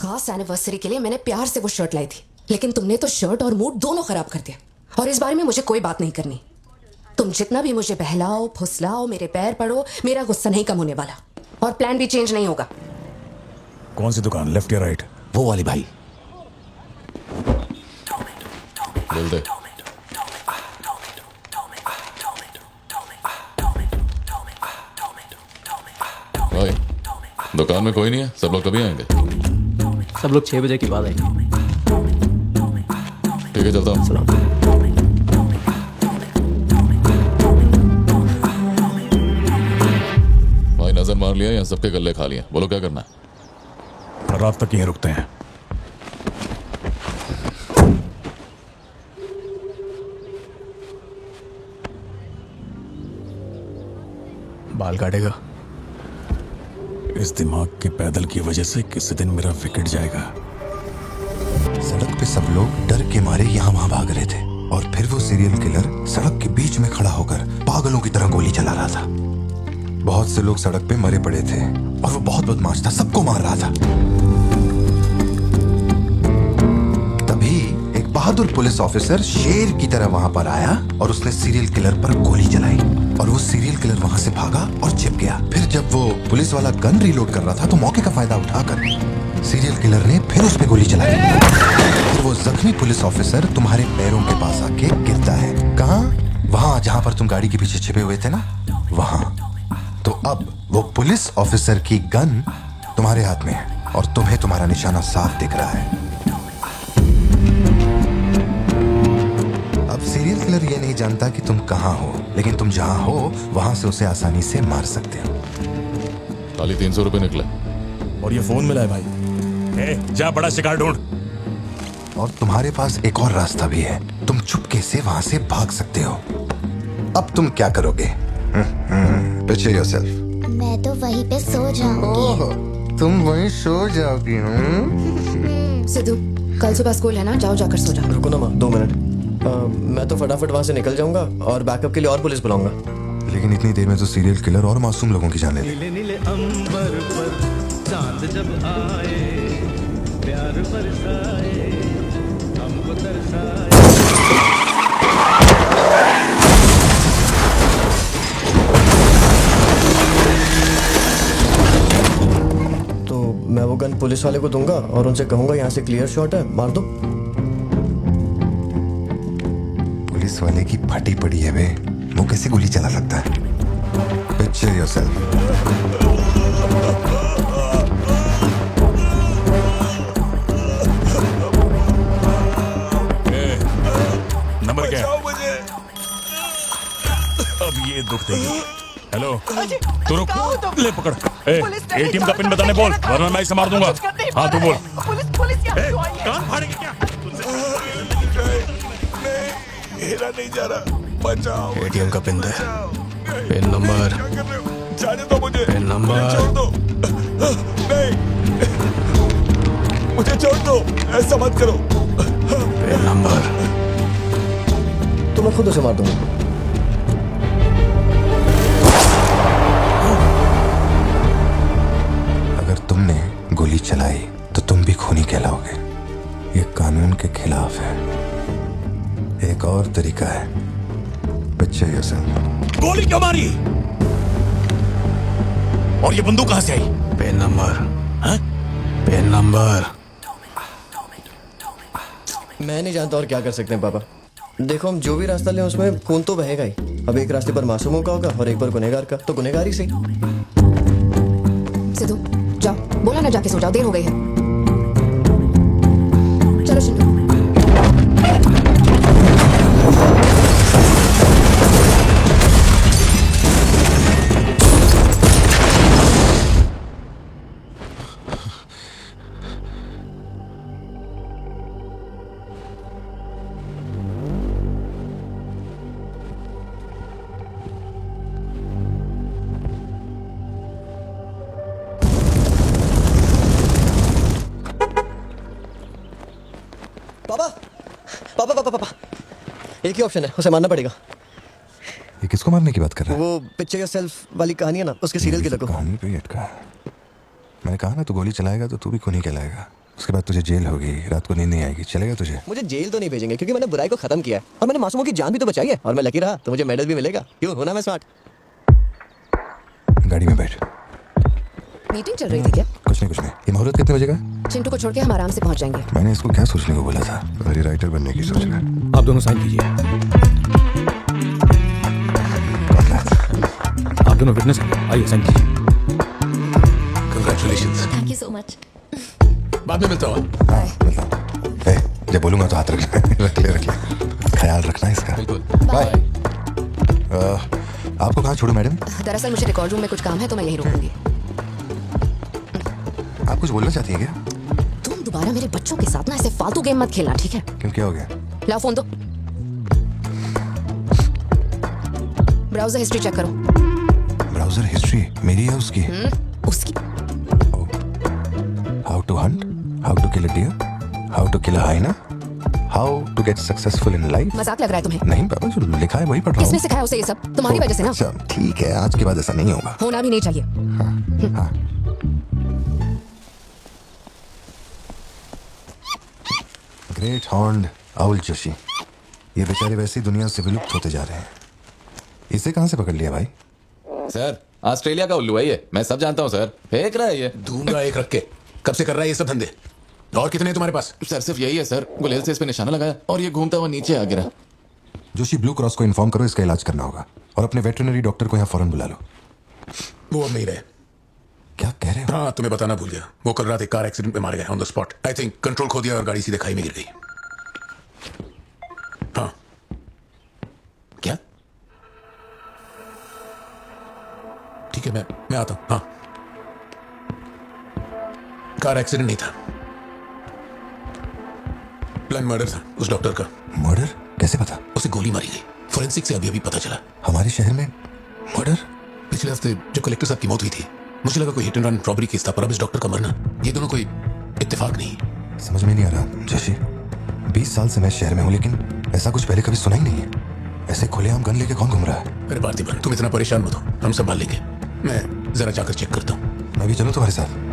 खास एनिवर्सरी के लिए मैंने प्यार से वो शर्ट लाई थी, लेकिन तुमने तो शर्ट और मूड दोनों खराब कर दिया। और इस बारे में मुझे कोई बात नहीं करनी। तुम जितना भी मुझे बहलाओ फुसलाओ, मेरे पैर पड़ो, मेरा गुस्सा नहीं कम होने वाला और प्लान भी चेंज नहीं होगा। कौन सी दुकान, लेफ्ट या राइट? वो वाली भाई। बोल दे। भाई दुकान में कोई नहीं है, सब लोग कभी आएंगे? सब लोग 6 बजे के बाद आएंगे। ठीक है, चलता हूँ। भाई नजर मार लिया या सबके गल्ले खा लिए? बोलो क्या करना है? रात तक यहीं रुकते हैं। बाल काटेगा? इस दिमाग के पैदल की वजह से किसी दिन मेरा विकेट जाएगा। सड़क पे सब लोग डर के मारे यहाँ वहाँ भाग रहे थे और फिर वो सीरियल किलर सड़क के बीच में खड़ा होकर पागलों की तरह गोली चला रहा था। बहुत से लोग सड़क पे मरे पड़े थे और वो बहुत बदमाश था, सबको मार रहा था। तभी एक बहादुर पुलिस ऑफिसर शेर की तरह वहां पर आया और उसने सीरियल किलर पर गोली चलाई और वो सीरियल किलर वहां से भागा और छिप गया। फिर जब वो पुलिस वाला गन रीलोड कर रहा था तो मौके का फायदा उठाकर सीरियल किलर ने फिर उस पे गोली चलाई। तो वो जख्मी पुलिस ऑफिसर तुम्हारे पैरों के पास आके गिरता है। कहाँ? वहां जहां पर तुम गाड़ी के पीछे छिपे हुए थे ना, वहां। तो अब वो पुलिस ऑफिसर की गन तुम्हारे हाथ में है और तुम्हें तुम्हारा निशाना साफ दिख रहा है। अब सीरियल किलर ये नहीं जानता कि तुम कहां हो, लेकिन तुम जहां हो वहां से उसे आसानी से मार सकते हो। खाली 300 रुपए निकले और ये फोन मिला है भाई। जा बड़ा शिकार ढूंढ। और तुम्हारे पास एक और रास्ता भी है, तुम चुपके से वहां से भाग सकते हो। अब तुम क्या करोगे? Picture yourself। मैं तो वहीं पे सो जाऊंगी। तुम वहीं सो जाओगी? सिद्धू, कल सुबह स्कूल है ना, जाओ जाकर सो जाओ। रुको ना माँ, 2 मिनट। मैं तो फटाफट वहां से निकल जाऊंगा और बैकअप के लिए और पुलिस बुलाऊंगा। लेकिन इतनी देर में तो सीरियल किलर और मासूम लोगों की जान ले नीले नीले अंबर पर चांद जब आए, प्यार बरसाए, हमको तरसाए। तो मैं वो गन पुलिस वाले को दूंगा और उनसे कहूंगा यहाँ से क्लियर शॉट है, मार दो। पुलिस वाले की फटी पड़ी है बे, वो कैसे गोली चला सकता है? Picture yourself। नंबर क्या है? अब ये दुख देगी। हेलो, तू रुक, ले पकड़। एटीएम का पिन बताने बोल, वरना मैं इसे मार दूंगा। हाँ तू बोल। कान फाड़ेगी क्या? मेरा नहीं जा रहा, बचाओ। एटीएम का पिन दे। Pin number. जाने दो मुझे। Pin number. छोड़ दो। नहीं, मुझे छोड़ दो, ऐसा मत करो। Pin number. तो मैं खुद उसे मार दूंगा। अगर तुमने गोली चलाई तो तुम भी खूनी कहलाओगे। ये कानून के खिलाफ है। एक और तरीका है। Picture yourself। गोली क्यों मारी? और ये बंदूक कहां से आई? Pin number. हाँ? Pin number. मैं नहीं जानता और क्या कर सकते हैं पापा। देखो, हम जो भी रास्ता लें उसमें खून तो बहेगा ही। अब एक रास्ते पर मासूमों का होगा और एक पर गुनहगार का, तो गुनहगार ही सही। सिद्धू, जाओ, बोला ना जाके सो जाओ, देर हो गई है। चलो शिंदू। पापा पापा पापा पापा, एक ही ऑप्शन है, उसे मारना पड़ेगा। ये किसको मारने की बात कर रहा है? वो पिक्चर योरसेल्फ वाली कहानी है ना, उसके सीरियल किलर को। कहानी पे ही अटका है। मैंने कहा ना, तू गोली चलाएगा तो तू भी खूनी कहलाएगा। उसके बाद तुझे जेल होगी, रात को नींद नहीं आएगी, चलेगा तुझे? मुझे जेल तो नहीं भेजेंगे क्योंकि मैंने बुराई को खत्म किया है और मैंने मासूमों की जान भी तो बचाई है और मैं लकी रहा तो मुझे मेडल भी मिलेगा। क्यों, होना मैं स्मार्ट। गाड़ी में बैठ। मीटिंग चल रही थी क्या? कुछ नहीं। ये मुहूर्त कितने बजे का? चिंटू को छोड़ के हम आराम से पहुंच जाएंगे। मैंने इसको क्या सोचने को बोला था? अरे राइटर बनने की सोच रहा है। आप दोनों साइन कीजिए। आप दोनों विटनेस हैं, आइए साइन कीजिए। Congratulations. Thank you so much. बाद में मिलता हूँ। जब बोलूंगा तो हाथ रख ले। ख्याल रखना इसका। बिल्कुल। बाय। आपको कहाँ छोड़ू मैडम? दरअसल मुझे रिकॉर्ड रूम में कुछ काम है तो मैं यहीं रुकूंगी। आप कुछ बोलना चाहती हैं क्या? तुम दोबारा मेरे बच्चों के साथ ना ऐसे फालतू गेम मत खेलना, ठीक है? क्यों, क्या हो गया? लाओ फोन दो। ब्राउजर हिस्ट्री चेक करो। ब्राउजर हिस्ट्री मेरी है उसकी? उसकी। How to hunt, how to kill a deer, how to kill a hyena, how to get successful in life. मजाक लग रहा है तुम्हें? नहीं पापा, जो लिखा है वही पढ़ रहा किसने हूँ। सिखाया उसे ये सब? तुम्हारी वजह से ना। अच्छा ठीक है, आज के बाद ऐसा नहीं होगा। होना भी नहीं चाहिए। हाँ। ग्रेट हॉर्न्ड आउल जोशी, ये बेचारे वैसी दुनिया से विलुप्त होते जा रहे हैं। इसे कहाँ से पकड़ लिया भाई? सर ऑस्ट्रेलिया का उल्लू है ये, मैं सब जानता हूँ सर। फेंक रहा है ये। दूंगा एक रख के। कब से कर रहा है ये सब धंधे? और कितने हैं तुम्हारे पास? सर सिर्फ यही है सर, गुलेल से इस पे निशाना लगाया और ये घूमता हुआ नीचे आ गिरा। जोशी, ब्लू क्रॉस को इन्फॉर्म करो, इसका इलाज करना होगा और अपने वेटरनरी डॉक्टर को यहाँ फौरन बुला लो। वो अब नहीं रहे। क्या कह रहे हो? हाँ, तुम्हें बताना भूल गया। वो कल रात एक कार एक्सीडेंट में मारे गए on the spot. I think control खो दिया और गाड़ी सीधे खाई में गिर गई। हाँ। क्या? ठीक है, मैं आता हूँ। हाँ, कार एक्सीडेंट नहीं था, प्लान मर्डर था उस डॉक्टर का। मर्डर? कैसे पता? उसे गोली मारी गई, फोरेंसिक से अभी पता चला। हमारे शहर में मर्डर? पिछले हफ्ते जब कलेक्टर साहब की मौत हुई थी, मुझे लगा कोई hit and run robbery case था, पर अब इस डॉक्टर का मरना, ये दोनों कोई इत्तेफाक नहीं। समझ में नहीं आ रहा जोशी। 20 साल से मैं शहर में हूँ लेकिन ऐसा कुछ पहले कभी सुना ही नहीं है। ऐसे खुलेआम गन लेके कौन घूम रहा है? अरे पार्थिबन, तुम इतना परेशान मत हो, हम संभाल लेंगे। मैं जरा जाकर चेक करता हूँ। मैं भी चलूँ तुम्हारे साथ?